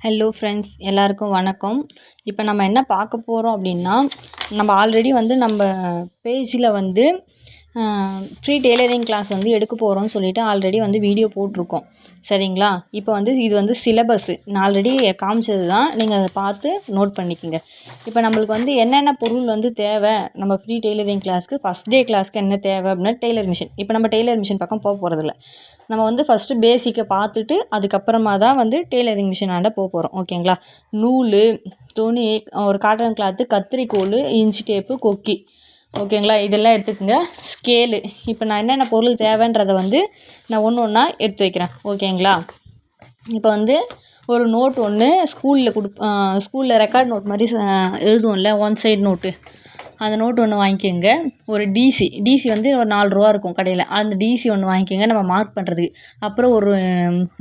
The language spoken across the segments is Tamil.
ஹலோ ஃப்ரெண்ட்ஸ், எல்லாருக்கும் வணக்கம். இப்போ நம்ம என்ன பார்க்க போகிறோம் அப்படின்னா, நம்ம ஆல்ரெடி வந்து நம்ம பேஜில் வந்து ஃப்ரீ டெய்லரிங் கிளாஸ் வந்து எடுக்க போகிறோம்னு சொல்லிட்டு ஆல்ரெடி வந்து வீடியோ போட்டிருக்கோம். சரிங்களா? இப்போ வந்து இது வந்து சிலபஸ்ஸு நான் ஆல்ரெடி காமிச்சது தான். நீங்கள் அதை பார்த்து நோட் பண்ணிக்கோங்க. இப்போ நம்மளுக்கு வந்து என்னென்ன பொருள் வந்து தேவை நம்ம ஃப்ரீ டெய்லரிங் கிளாஸ்க்கு ஃபஸ்ட் டே கிளாஸ்க்கு என்ன தேவை அப்படின்னா டெய்லர் மிஷின். இப்போ நம்ம டெய்லர் மிஷின் பக்கம் போக போகிறதில்ல. நம்ம வந்து ஃபஸ்ட்டு பேசிக்கை பார்த்துட்டு அதுக்கப்புறமா தான் வந்து டெய்லரிங் மிஷினாண்ட போகிறோம். ஓகேங்களா? நூல், துணி, ஒரு காட்டன் கிளாத்து, கத்திரிக்கோல், இன்ச்சி டேப்பு, கொக்கி. ஓகேங்களா? இதெல்லாம் எடுத்துக்கோங்க. ஸ்கேலு. இப்போ நான் என்னென்ன பொருள் தேவைன்றதை வந்து நான் ஒன்று ஒன்றா எடுத்து வைக்கிறேன். ஓகேங்களா? இப்போ வந்து ஒரு நோட் ஒன்று ஸ்கூலில் ரெக்கார்ட் நோட் மாதிரி எழுதுவோம்ல, ஒன் சைடு நோட்டு, அந்த நோட்டு ஒன்று வாங்கிக்கோங்க. ஒரு டிசி வந்து ஒரு 4 ரூபா இருக்கும் கடையில். அந்த டிசி ஒன்று வாங்கிக்கோங்க நம்ம மார்க் பண்ணுறதுக்கு. அப்புறம் ஒரு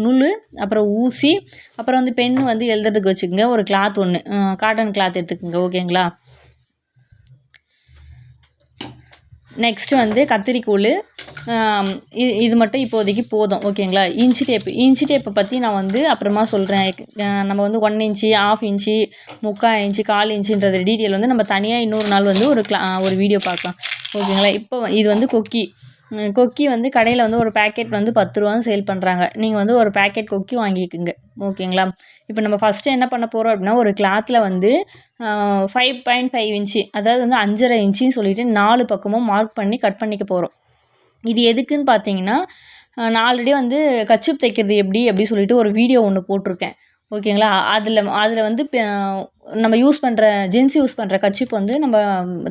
நூல், அப்புறம் ஊசி, அப்புறம் வந்து பென்னு வந்து எழுதுறதுக்கு வச்சுக்கோங்க. ஒரு கிளாத் ஒன்று, காட்டன் கிளாத் எடுத்துக்கோங்க. ஓகேங்களா? நெக்ஸ்ட்டு வந்து கத்திரிக்கோல். இது மட்டும் இப்போதைக்கு போதும். ஓகேங்களா? இன்ச்சி டேப்பை பற்றி நான் வந்து அப்புறமா சொல்கிறேன். நம்ம வந்து 1 இன்ச்சு, 1/2 இன்ச்சு, 3/4 இன்ச்சு, 1/4 இன்ச்சுன்றது டீட்டெயில் வந்து நம்ம தனியாக இன்னொரு நாள் வந்து ஒரு வீடியோ பார்க்கலாம். ஓகேங்களா? இப்போ இது வந்து கொக்கி வந்து கடையில் வந்து ஒரு பேக்கெட் வந்து 10 ரூபான்னு சேல் பண்ணுறாங்க. நீங்கள் வந்து ஒரு பேக்கெட் கொக்கி வாங்கிக்கோங்க. ஓகேங்களா? இப்போ நம்ம ஃபஸ்ட்டு என்ன பண்ண போகிறோம் அப்படின்னா, ஒரு கிளாத்தில் வந்து 5.5 இன்ச்சு, அதாவது வந்து 5.5 இன்ச்சின்னு சொல்லிட்டு 4 பக்கமும் மார்க் பண்ணி கட் பண்ணிக்க போகிறோம். இது எதுக்குன்னு பார்த்தீங்கன்னா, நான் ஆல்ரெடி வந்து கர்ச்சீப் தைக்கிறது எப்படி சொல்லிட்டு ஒரு வீடியோ ஒன்று போட்டிருக்கேன். ஓகேங்களா? அதில் வந்து நம்ம ஜென்ஸ் யூஸ் பண்ணுற கர்ச்சீப் வந்து நம்ம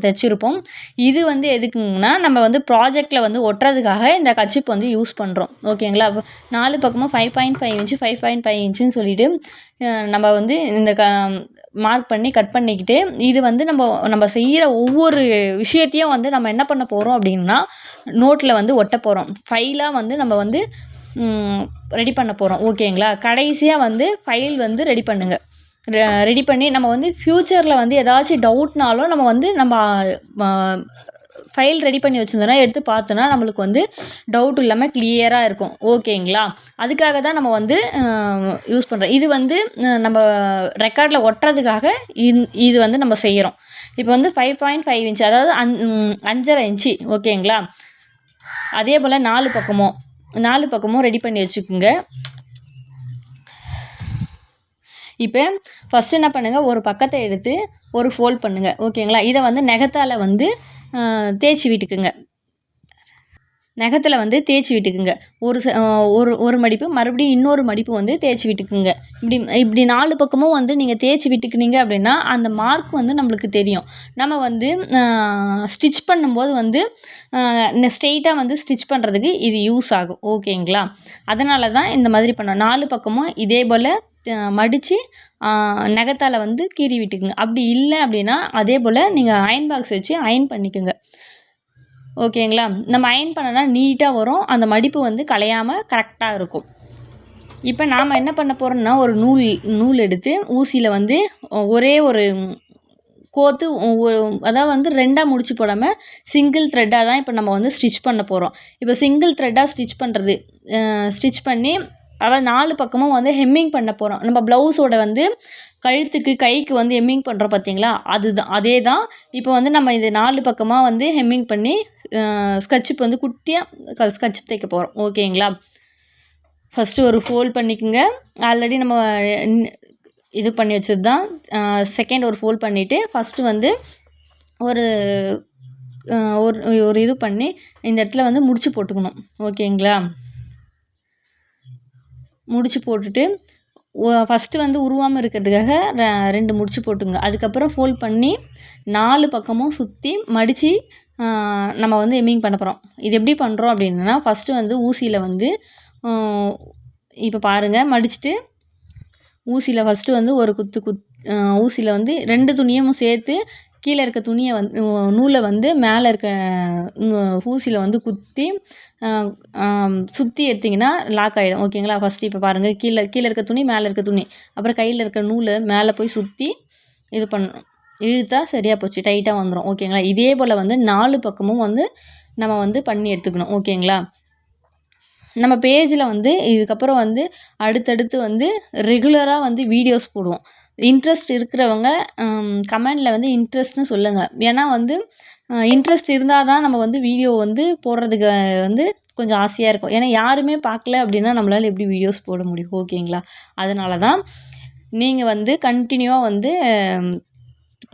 தைச்சிருப்போம். இது வந்து எதுக்குங்கன்னா, நம்ம வந்து ப்ராஜெக்டில் வந்து ஒட்டுறதுக்காக இந்த கர்ச்சீப் வந்து யூஸ் பண்ணுறோம். ஓகேங்களா? 4 பக்கமும் 5.5 இன்ச்சு 5.5 இன்ச்சுன்னு சொல்லிட்டு நம்ம வந்து இந்த மார்க் பண்ணி கட் பண்ணிக்கிட்டு, இது வந்து நம்ம செய்கிற ஒவ்வொரு விஷயத்தையும் வந்து நம்ம என்ன பண்ண போகிறோம் அப்படின்னா, நோட்டில் வந்து ஒட்ட போகிறோம். ஃபைலாக வந்து நம்ம வந்து ரெடி பண்ண போகிறோம். ஓகேங்களா? கடைசியாக வந்து ஃபைல் வந்து ரெடி பண்ணுங்க. ரெடி பண்ணி நம்ம வந்து ஃப்யூச்சரில் வந்து ஏதாச்சும் டவுட்னாலும் நம்ம ஃபைல் ரெடி பண்ணி வச்சுருந்தோன்னா எடுத்து பார்த்தோன்னா நம்மளுக்கு வந்து டவுட் இல்லாமல் கிளியராக இருக்கும். ஓகேங்களா? அதுக்காக தான் நம்ம வந்து யூஸ் பண்ணுறோம். இது வந்து நம்ம ரெக்கார்டில் ஒட்டுறதுக்காக இது வந்து நம்ம செய்கிறோம். இப்போ வந்து 5.5 இன்ச்சு, அதாவது 5.5 இன்ச்சு. ஓகேங்களா? அதே போல் 4 பக்கமும் ரெடி பண்ணி வச்சுக்கோங்க. இப்போ ஃபஸ்ட்டு என்ன பண்ணுங்கள், ஒரு பக்கத்தை எடுத்து ஒரு ஃபோல்ட் பண்ணுங்கள். ஓகேங்களா? இதை வந்து நகத்தால் வந்து தேய்ச்சி விட்டுக்குங்க. நகத்தில் வந்து தேய்ச்சி விட்டுக்குங்க. ஒரு மடிப்பு, மறுபடியும் இன்னொரு மடிப்பு வந்து தேய்ச்சி விட்டுக்குங்க. இப்படி 4 பக்கமும் வந்து நீங்கள் தேய்ச்சி விட்டுக்குனீங்க அப்படின்னா அந்த மார்க் வந்து நம்மளுக்கு தெரியும். நம்ம வந்து ஸ்டிச் பண்ணும்போது வந்து ஸ்ட்ரெயிட்டாக வந்து ஸ்டிச் பண்ணுறதுக்கு இது யூஸ் ஆகும். ஓகேங்களா? அதனால தான் இந்த மாதிரி பண்ணோம். 4 பக்கமும் இதே போல் மடித்து நகத்தால் வந்து கீறி விட்டுக்குங்க. அப்படி இல்லை அப்படின்னா அதே போல் நீங்கள் அயன் பாக்ஸ் வச்சு அயன் பண்ணிக்கோங்க. ஓகேங்களா? நம்ம அயன் பண்ணனா நீட்டாக வரும். அந்த மடிப்பு வந்து கலையாமல் கரெக்டாக இருக்கும். இப்போ நாம் என்ன பண்ண போகிறோம்னா, ஒரு நூல் எடுத்து ஊசியில் வந்து ஒரே ஒரு கோர்த்து, அதாவது வந்து 2ஆக முடிச்சு போடாமல் சிங்கிள் த்ரெட்டாக தான் இப்போ நம்ம வந்து ஸ்டிச் பண்ண போகிறோம். இப்போ சிங்கிள் த்ரெட்டாக ஸ்டிச் பண்ணி அதாவது 4 பக்கமும் வந்து ஹெம்மிங் பண்ண போகிறோம். நம்ம ப்ளவுஸோட வந்து கழுத்துக்கு, கைக்கு வந்து ஹெம்மிங் பண்ணுறோம் பார்த்தீங்களா? அதே தான். இப்போ வந்து நம்ம இது 4 பக்கமாக வந்து ஹெம்மிங் பண்ணி ஸ்கட்சிப் வந்து குட்டியாக ஸ்கட்சிப் தைக்க போகிறோம். ஓகேங்களா? ஃபஸ்ட்டு ஒரு ஃபோல்ட் பண்ணிக்கோங்க. ஆல்ரெடி நம்ம இது பண்ணி வச்சது தான். செகண்ட் ஒரு ஃபோல்ட் பண்ணிவிட்டு ஃபஸ்ட்டு வந்து ஒரு இது பண்ணி இந்த இடத்துல வந்து முடிச்சு போட்டுக்கணும். ஓகேங்களா? முடிச்சு போட்டுட்டு ஃபஸ்ட்டு வந்து உருவாமல் இருக்கிறதுக்காக 2 முடிச்சு போட்டுங்க. அதுக்கப்புறம் ஃபோல்ட் பண்ணி 4 பக்கமும் சுற்றி மடித்து நம்ம வந்து ஹெம்மிங் பண்ண போகிறோம். இது எப்படி பண்ணுறோம் அப்படின்னா, ஃபஸ்ட்டு வந்து ஊசியில் வந்து இப்போ பாருங்கள், மடிச்சுட்டு ஊசியில் ஃபஸ்ட்டு வந்து ஒரு ஊசியில் வந்து 2 துணியும் சேர்த்து கீழே இருக்க துணியை வந்து நூலை வந்து மேலே இருக்க ஊசியில் வந்து குத்தி சுற்றி எடுத்திங்கன்னா லாக் ஆகிடும். ஓகேங்களா? ஃபஸ்ட்டு இப்போ பாருங்கள், கீழே இருக்க துணி, மேலே இருக்க துணி, அப்புறம் கையில் இருக்க நூலை மேலே போய் சுற்றி இது பண்ணணும். இழுத்தா சரியாக போச்சு, டைட்டாக வந்துடும். ஓகேங்களா? இதே போல் வந்து 4 பக்கமும் வந்து நம்ம வந்து பண்ணி எடுத்துக்கணும். ஓகேங்களா? நம்ம பேஜில் வந்து இதுக்கப்புறம் வந்து அடுத்தடுத்து வந்து ரெகுலராக வந்து வீடியோஸ் போடுவோம். இன்ட்ரெஸ்ட் இருக்கிறவங்க கமெண்டில் வந்து இன்ட்ரெஸ்ட்னு சொல்லுங்கள். ஏன்னா வந்து இன்ட்ரெஸ்ட் இருந்தால் தான் நம்ம வந்து வீடியோ வந்து போடுறதுக்கு வந்து கொஞ்சம் ஆசையாக இருக்கும். ஏன்னா யாருமே பார்க்கல அப்படின்னா நம்மளால் எப்படி வீடியோஸ் போட முடியும்? ஓகேங்களா? அதனால தான் நீங்கள் வந்து கண்டினியூவாக வந்து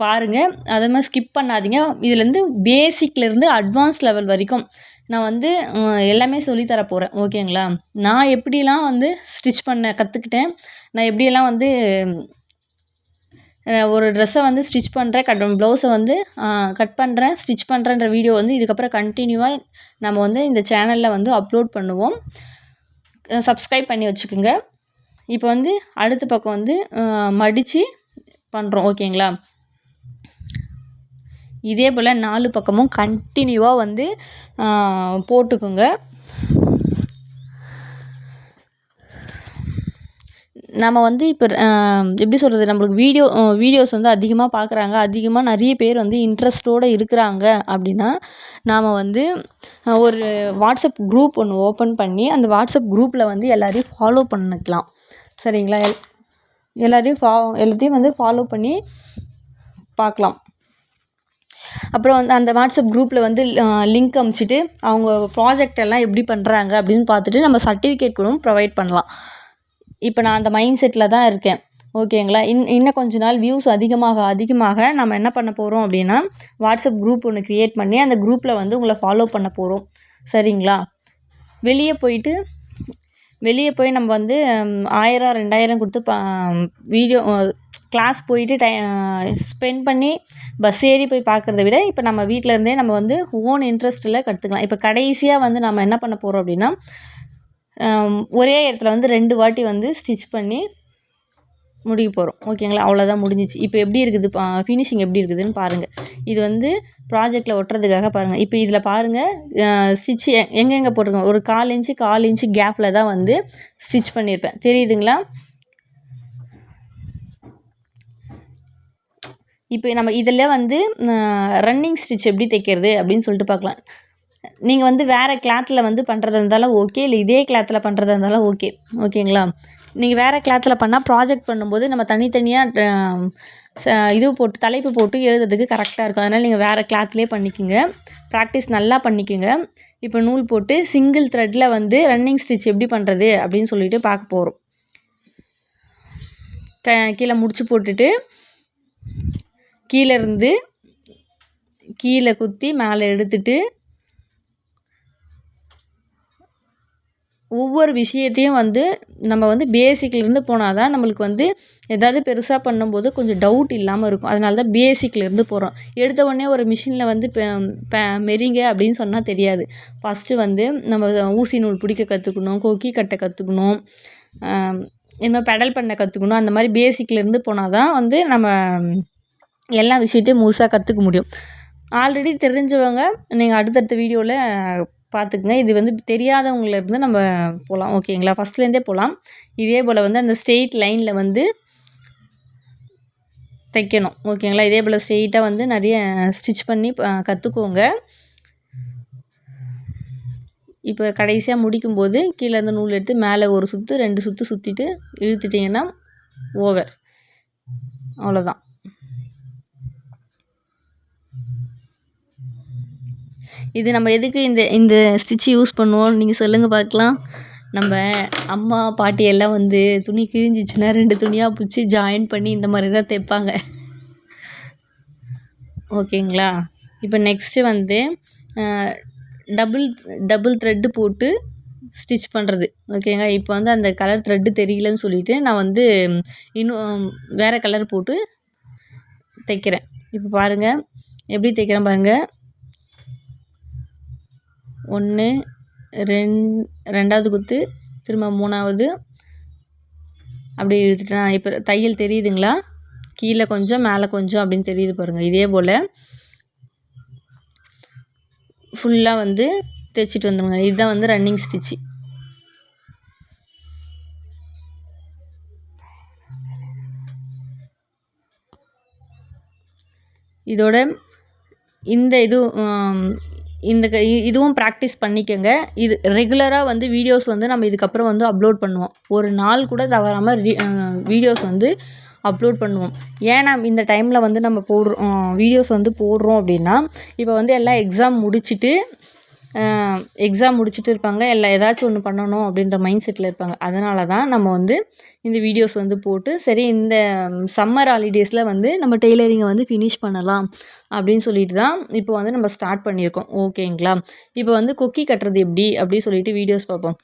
பாருங்கள். அதே மாதிரி ஸ்கிப் பண்ணாதீங்க. இதுலேருந்து பேசிக்லேருந்து அட்வான்ஸ் லெவல் வரைக்கும் நான் வந்து எல்லாமே சொல்லி தர போகிறேன். ஓகேங்களா? நான் எப்படிலாம் வந்து ஸ்டிச் பண்ண கற்றுக்கிட்டேன், நான் எப்படியெல்லாம் வந்து ஒரு ட்ரெஸ்ஸை வந்து ஸ்டிச் பண்ணுறேன், ப்ளவுஸை வந்து கட் பண்ணுறேன், ஸ்டிச் பண்ணுறேன்ற வீடியோ வந்து இதுக்கப்புறம் கண்டினியூவாக நம்ம வந்து இந்த சேனலில் வந்து அப்லோட் பண்ணுவோம். சப்ஸ்கிரைப் பண்ணி வச்சுக்கோங்க. இப்போ வந்து அடுத்த பக்கம் வந்து மடித்து பண்ணுறோம். ஓகேங்களா? இதே போல் 4 பக்கமும் கண்டினியூவாக வந்து போட்டுக்கோங்க. நம்ம வந்து இப்போ எப்படி சொல்கிறது, நம்மளுக்கு வீடியோஸ் வந்து அதிகமாக பார்க்குறாங்க, அதிகமாக நிறைய பேர் வந்து இன்ட்ரெஸ்ட்டோடு இருக்கிறாங்க அப்படின்னா நாம் வந்து ஒரு வாட்ஸ்அப் குரூப் ஒன்று ஓப்பன் பண்ணி அந்த வாட்ஸ்அப் குரூப்பில் வந்து எல்லாரையும் ஃபாலோ பண்ணிக்கலாம். சரிங்களா? எல்லாத்தையும் வந்து ஃபாலோ பண்ணி பார்க்கலாம். அப்புறம் வந்து அந்த வாட்ஸ்அப் குரூப்பில் வந்து லிங்க் அமுச்சிட்டு அவங்க ப்ராஜெக்ட் எல்லாம் எப்படி பண்ணுறாங்க அப்படின்னு பார்த்துட்டு நம்ம சர்டிஃபிகேட் கூட ப்ரொவைட் பண்ணலாம். இப்போ நான் அந்த மைண்ட் செட்டில் தான் இருக்கேன். ஓகேங்களா? இன்னும் கொஞ்ச நாள் வியூஸ் அதிகமாக நம்ம என்ன பண்ண போகிறோம் அப்படின்னா வாட்ஸ்அப் குரூப் ஒன்று க்ரியேட் பண்ணி அந்த குரூப்பில் வந்து உங்களை ஃபாலோ பண்ண போகிறோம். சரிங்களா? வெளியே போய் நம்ம வந்து 1000 2000 கொடுத்து வீடியோ கிளாஸ் போயிட்டு ஸ்பெண்ட் பண்ணி பஸ் ஏறி போய் பார்க்குறத விட இப்போ நம்ம வீட்டில் இருந்தே நம்ம வந்து ஓன் இன்ட்ரெஸ்ட்டில் கற்றுக்கலாம். இப்போ கடைசியாக வந்து நம்ம என்ன பண்ண போகிறோம் அப்படின்னா ஒரே இடத்துல வந்து 2 வாட்டி வந்து ஸ்டிச் பண்ணி முடிக்க போகிறோம். ஓகேங்களா? அவ்வளோதான், முடிஞ்சிச்சு. இப்போ எப்படி இருக்குது ஃபினிஷிங் எப்படி இருக்குதுன்னு பாருங்கள். இது வந்து ப்ராஜெக்டில் ஒட்டுறதுக்காக பாருங்கள். இப்போ இதில் பாருங்கள் ஸ்டிச் எங்கெங்கே போட்டிருக்கோம், ஒரு 1/4 இன்ச்சு கேப்பில் தான் வந்து ஸ்டிச் பண்ணியிருப்பேன். தெரியுதுங்களா? இப்போ நம்ம இதில் வந்து ரன்னிங் ஸ்டிச் எப்படி தைக்கிறது அப்படின்னு சொல்லிட்டு பார்க்கலாம். நீங்கள் வந்து வேறு கிளாத்தில் வந்து பண்ணுறதா இருந்தாலும் ஓகே, இல்லை இதே கிளாத்தில் பண்ணுறதா இருந்தாலும் ஓகே. ஓகேங்களா? நீங்கள் வேறு கிளாத்தில் பண்ணால் ப்ராஜெக்ட் பண்ணும்போது நம்ம தனித்தனியாக தலைப்பு போட்டு எழுதுறதுக்கு கரெக்டாக இருக்கும். அதனால் நீங்கள் வேறு கிளாத்லேயே பண்ணிக்கோங்க. ப்ராக்டிஸ் நல்லா பண்ணிக்கோங்க. இப்போ நூல் போட்டு சிங்கிள் த்ரெட்டில் வந்து ரன்னிங் ஸ்டிச் எப்படி பண்ணுறது அப்படின்னு சொல்லிட்டு பார்க்க போகிறோம். கீழே முடிச்சு போட்டுட்டு கீழே குத்தி மேலே எடுத்துட்டு ஒவ்வொரு விஷயத்தையும் வந்து நம்ம வந்து பேசிக்லேருந்து போனால் தான் நம்மளுக்கு வந்து ஏதாவது பெருசாக பண்ணும்போது கொஞ்சம் டவுட் இல்லாமல் இருக்கும். அதனால தான் பேசிக்லேருந்து போகிறோம். எடுத்த உடனே ஒரு மிஷினில் வந்து மெரிங்க அப்படின்னு சொன்னால் தெரியாது. ஃபஸ்ட்டு வந்து நம்ம ஊசி நூல் பிடிக்க கற்றுக்கணும், கொக்கி கட்ட கற்றுக்கணும், இன்னும் பெடல் பண்ண கற்றுக்கணும். அந்த மாதிரி பேசிக்லேருந்து போனால் தான் வந்து நம்ம எல்லா விஷயத்தையும் முழுசாக கற்றுக்க முடியும். ஆல்ரெடி தெரிஞ்சவங்க நீங்கள் அடுத்தடுத்த வீடியோவில் பார்த்துக்குங்க. இது வந்து தெரியாதவங்கலேருந்து நம்ம போகலாம். ஓகேங்களா? ஃபஸ்ட்லேருந்தே போகலாம். இதே போல் வந்து அந்த ஸ்ட்ரெயிட் லைனில் வந்து தைக்கணும். ஓகேங்களா? இதே போல் ஸ்ட்ரெயிட்டாக வந்து நிறைய ஸ்டிச் பண்ணி கற்றுக்கோங்க. இப்போ கடைசியாக முடிக்கும்போது கீழேருந்து நூல் எடுத்து மேலே ஒரு சுற்று 2 சுற்று சுற்றிட்டு இழுத்துட்டிங்கன்னா ஓவர். அவ்வளோதான். இது நம்ம எதுக்கு இந்த ஸ்டிச் யூஸ் பண்ணுவோம் நீங்கள் சொல்லுங்கள் பார்க்கலாம். நம்ம அம்மா பாட்டி எல்லாம் வந்து துணி கிழிஞ்சிச்சுன்னா 2 துணியாக பிடிச்சி ஜாயின் பண்ணி இந்த மாதிரி தான் தைப்பாங்க. ஓகேங்களா? இப்போ நெக்ஸ்ட்டு வந்து டபுள் த்ரெட்டு போட்டு ஸ்டிச் பண்ணுறது. ஓகேங்க? இப்போ வந்து அந்த கலர் த்ரெட்டு தெரியலன்னு சொல்லிவிட்டு நான் வந்து இன்னும் வேறு கலர் போட்டு தைக்கிறேன். இப்போ பாருங்கள் எப்படி தைக்கிறேன் பாருங்கள். 1 2வது குத்து, திரும்ப 3வது அப்படியே இழுத்துட்டேன். இப்போ தையல் தெரியுதுங்களா? கீழே கொஞ்சம் மேலே கொஞ்சம் அப்படின்னு தெரியுது பாருங்கள். இதே போல் ஃபுல்லாக வந்து தைச்சிட்டு வந்துடுங்க. இதுதான் வந்து ரன்னிங் ஸ்டிச்சு. இதோட இந்த இதுவும் ப்ராக்டிஸ் பண்ணிக்கோங்க. இது ரெகுலராக வந்து வீடியோஸ் வந்து நம்ம இதுக்கப்புறம் வந்து அப்லோட் பண்ணுவோம். ஒரு நாள் கூட தவறாமல் வீடியோஸ் வந்து அப்லோட் பண்ணுவோம். ஏன்னா இந்த டைமில் வந்து நம்ம வீடியோஸ் வந்து போடுறோம் அப்படின்னா, இப்போ வந்து எல்லாம் எக்ஸாம் முடிச்சுட்டு இருப்பாங்க. ஏதாச்சும் ஒன்று பண்ணணும் அப்படின்ற மைண்ட் செட்டில் இருப்பாங்க. அதனால தான் நம்ம வந்து இந்த வீடியோஸ் வந்து போட்டு சரி இந்த சம்மர் ஹாலிடேஸில் வந்து நம்ம டெய்லரிங்கை வந்து ஃபினிஷ் பண்ணலாம் அப்படின்னு சொல்லிட்டு தான் இப்போ வந்து நம்ம ஸ்டார்ட் பண்ணியிருக்கோம். ஓகேங்களா? இப்போ வந்து கொக்கி கட்டுறது எப்படி அப்படி சொல்லிட்டு வீடியோஸ் பார்ப்போம்.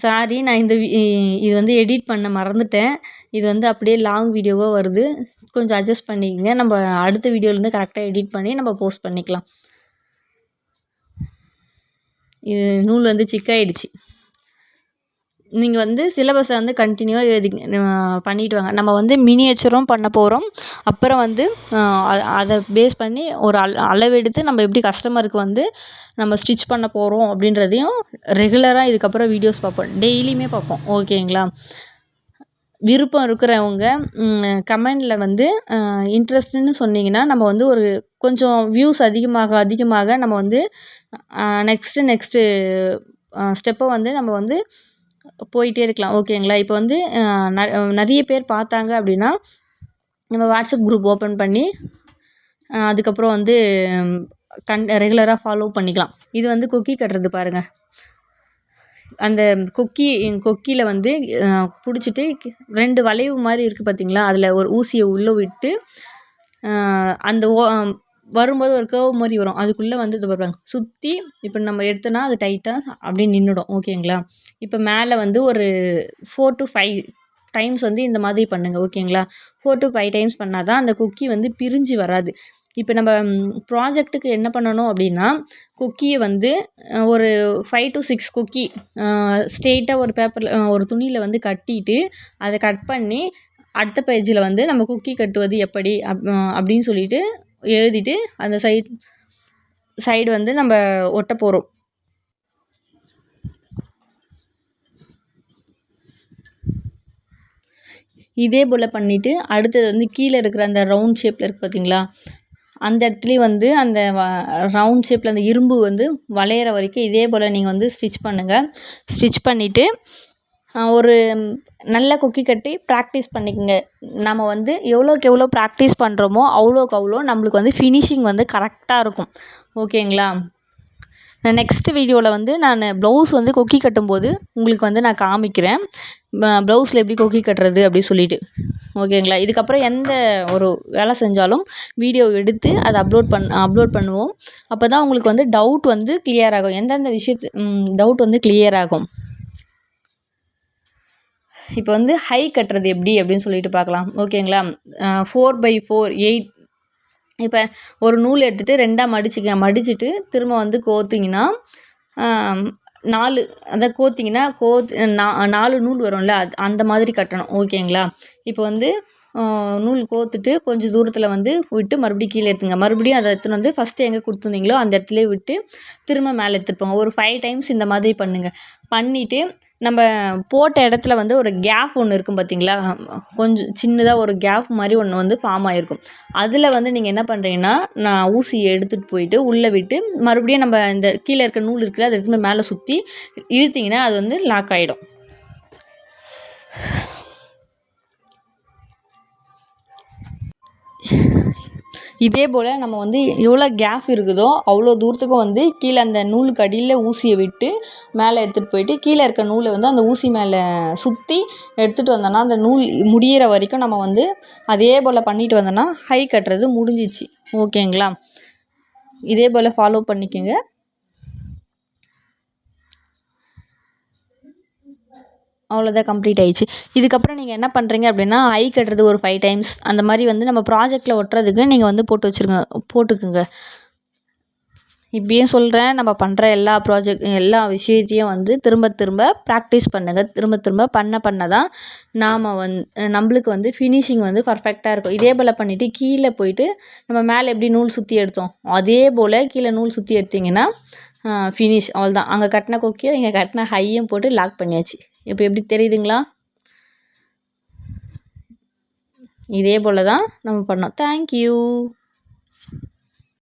சாரி, நான் இது வந்து எடிட் பண்ண மறந்துட்டேன். இது வந்து அப்படியே லாங் வீடியோவாக வருது. கொஞ்சம் அட்ஜஸ்ட் பண்ணிக்கங்க. நம்ம அடுத்த வீடியோலேருந்து கரெக்டாக எடிட் பண்ணி நம்ம போஸ்ட் பண்ணிக்கலாம். இது நூல் வந்து சிக்காயிடுச்சு. நீங்கள் வந்து சிலபஸை வந்து கண்டினியூவாக பண்ணிட்டு வாங்க. நம்ம வந்து மினியேச்சரும் பண்ண போகிறோம். அப்புறம் வந்து அதை பேஸ் பண்ணி ஒரு அளவெடுத்து நம்ம எப்படி கஸ்டமருக்கு வந்து நம்ம ஸ்டிச் பண்ண போகிறோம் அப்படின்றதையும் ரெகுலராக இதுக்கப்புறம் வீடியோஸ் பார்ப்போம். டெய்லியுமே பார்ப்போம். ஓகேங்களா? விருப்பம் இருக்கிறவங்க கமெண்டில் வந்து இன்ட்ரெஸ்ட்டுன்னு சொன்னீங்கன்னா நம்ம வந்து ஒரு கொஞ்சம் வியூஸ் அதிகமாக நம்ம வந்து நெக்ஸ்ட்டு ஸ்டெப்பை வந்து நம்ம வந்து போயிட்டே இருக்கலாம். ஓகேங்களா? இப்போ வந்து நிறைய பேர் பார்த்தாங்க அப்படின்னா நம்ம வாட்ஸ்அப் குரூப் ஓப்பன் பண்ணி அதுக்கப்புறம் வந்து ரெகுலராக ஃபாலோ பண்ணிக்கலாம். இது வந்து கொக்கி கட்டுறது பாருங்கள். அந்த கொக்கியில் வந்து பிடிச்சிட்டு 2 வளைவு மாதிரி இருக்குது பார்த்தீங்களா? அதில் ஒரு ஊசியை உள்ளே விட்டு அந்த வரும்போது ஒரு கர்வ் மாதிரி வரும். அதுக்குள்ளே வந்து இது பாருங்க சுற்றி இப்போ நம்ம எடுத்தோன்னா அது டைட்டாக அப்படியே நின்றுடும். ஓகேங்களா? இப்போ மேலே வந்து ஒரு 4 to 5 டைம்ஸ் வந்து இந்த மாதிரி பண்ணுங்கள். ஓகேங்களா? 4 to 5 டைம்ஸ் பண்ணால் தான் அந்த கொக்கி வந்து பிரிஞ்சு வராது. இப்போ நம்ம ப்ராஜெக்ட்டுக்கு என்ன பண்ணணும் அப்படின்னா கொக்கியை வந்து ஒரு 5 to 6 கொக்கி ஸ்ட்ரெயிட்டாக ஒரு பேப்பரில் ஒரு துணியில் வந்து கட்டிட்டு அதை கட் பண்ணி அடுத்த பேஜில் வந்து நம்ம கொக்கி கட்டுவது எப்படி அப்படின்னு சொல்லிட்டு எழுதிட்டு அந்த சைடு வந்து நம்ம ஒட்ட போகிறோம். இதே போல் பண்ணிவிட்டு அடுத்தது வந்து கீழே இருக்கிற அந்த ரவுண்ட் ஷேப்பில் இருக்குது பார்த்தீங்களா? அந்த இடத்துலையும் வந்து அந்த ரவுண்ட் ஷேப்பில் அந்த இரும்பு வந்து வளையிற வரைக்கும் இதே போல் நீங்கள் வந்து ஸ்டிச் பண்ணுங்கள். ஸ்டிச் பண்ணிவிட்டு ஒரு நல்ல கொக்கி கட்டி ப்ராக்டிஸ் பண்ணிக்கோங்க. நம்ம வந்து எவ்வளோக்கு எவ்வளோ ப்ராக்டிஸ் பண்ணுறோமோ அவ்வளோக்கு அவ்வளோ நம்மளுக்கு வந்து ஃபினிஷிங் வந்து கரெக்டாக இருக்கும். ஓகேங்களா? நெக்ஸ்ட் வீடியோவில் வந்து நான் ப்ளவுஸ் வந்து கொக்கி கட்டும்போது உங்களுக்கு வந்து நான் காமிக்கிறேன். ப்ளவுஸில் எப்படி கொக்கி கட்டுறது அப்படி சொல்லிட்டு. ஓகேங்களா? இதுக்கப்புறம் எந்த ஒரு வேலை செஞ்சாலும் வீடியோ எடுத்து அதை அப்லோட் பண்ணுவோம். அப்போ தான் உங்களுக்கு வந்து டவுட் வந்து கிளியர் ஆகும். எந்தெந்த டவுட் வந்து கிளியர் ஆகும். இப்போ வந்து ஹை கட்டுறது எப்படி அப்படின்னு சொல்லிட்டு பார்க்கலாம். ஓகேங்களா? 4x4 8 இப்போ ஒரு நூல் எடுத்துகிட்டு 2ஆக மடிச்சுட்டு திரும்ப வந்து கோர்த்திங்கன்னா 4 அதை கோர்த்திங்கன்னா 4 நூல் வரும்ல அந்த மாதிரி கட்டணும். ஓகேங்களா? இப்போ வந்து நூல் கோர்த்துட்டு கொஞ்சம் தூரத்தில் வந்து விட்டு மறுபடியும் கீழே எடுத்துங்க. மறுபடியும் அதை எடுத்துன்னு வந்து ஃபஸ்ட்டு எங்கே கொடுத்துருந்தீங்களோ அந்த இடத்துலையே விட்டு திரும்ப மேலே எடுத்துகிட்டு போங்க. ஒரு 5 டைம்ஸ் இந்த மாதிரி பண்ணுங்கள். பண்ணிவிட்டு நம்ம போட்ட இடத்துல வந்து ஒரு கேப் ஒன்று இருக்கும் பார்த்தீங்களா? கொஞ்சம் சின்னதாக ஒரு கேப் மாதிரி ஒன்று வந்து ஃபார்ம் ஆகிருக்கும். அதில் வந்து நீங்கள் என்ன பண்ணுறீங்கன்னா நான் ஊசியை எடுத்துகிட்டு போயிட்டு உள்ளே விட்டு மறுபடியும் நம்ம இந்த கீழே இருக்க நூல் இருக்குல்ல அதை எடுத்துகிட்டு மேலே சுற்றி இழுத்திங்கன்னா அது வந்து லாக் ஆகிடும். இதே போல் நம்ம வந்து எவ்வளோ கேப் இருக்குதோ அவ்வளோ தூரத்துக்கும் வந்து கீழே அந்த நூலுக்கு அடியில் ஊசியை விட்டு மேலே எடுத்துகிட்டு போயிட்டு கீழே இருக்க நூலை வந்து அந்த ஊசி மேலே சுற்றி எடுத்துகிட்டு வந்தோன்னா அந்த நூல் முடிகிற வரைக்கும் நம்ம வந்து அதே போல் பண்ணிட்டு வந்தோன்னா ஹை கட்டுறது முடிஞ்சிச்சு. ஓகேங்களா? இதே போல் ஃபாலோ பண்ணிக்கோங்க. அவ்வளோதான், கம்ப்ளீட் ஆயிடுச்சு. இதுக்கப்புறம் நீங்கள் என்ன பண்ணுறீங்க அப்படின்னா ஐ கட்டுறது ஒரு 5 டைம்ஸ் அந்த மாதிரி வந்து நம்ம ப்ராஜெக்டில் ஒட்டுறதுக்கு நீங்கள் வந்து போட்டுக்குங்க. இப்படியே சொல்கிறேன். நம்ம பண்ணுற எல்லா விஷயத்தையும் வந்து திரும்ப ப்ராக்டிஸ் பண்ணுங்கள். திரும்ப பண்ண தான் நாம் நம்மளுக்கு வந்து ஃபினிஷிங் வந்து பர்ஃபெக்டாக இருக்கும். இதே போல் பண்ணிவிட்டு கீழே போயிட்டு நம்ம மேலே எப்படி நூல் சுற்றி எடுத்தோம் அதே போல் கீழே நூல் சுற்றி எடுத்திங்கன்னா ஃபினிஷ். அவ்வளோதான். அங்கே கட்டின கொக்கியும் இங்கே கட்டின ஹையும் போட்டு லாக் பண்ணியாச்சு. இப்போ எப்படி தெரியுதுங்களா? இதே போல் தான் நம்ம பண்ணோம். தேங்க்யூ.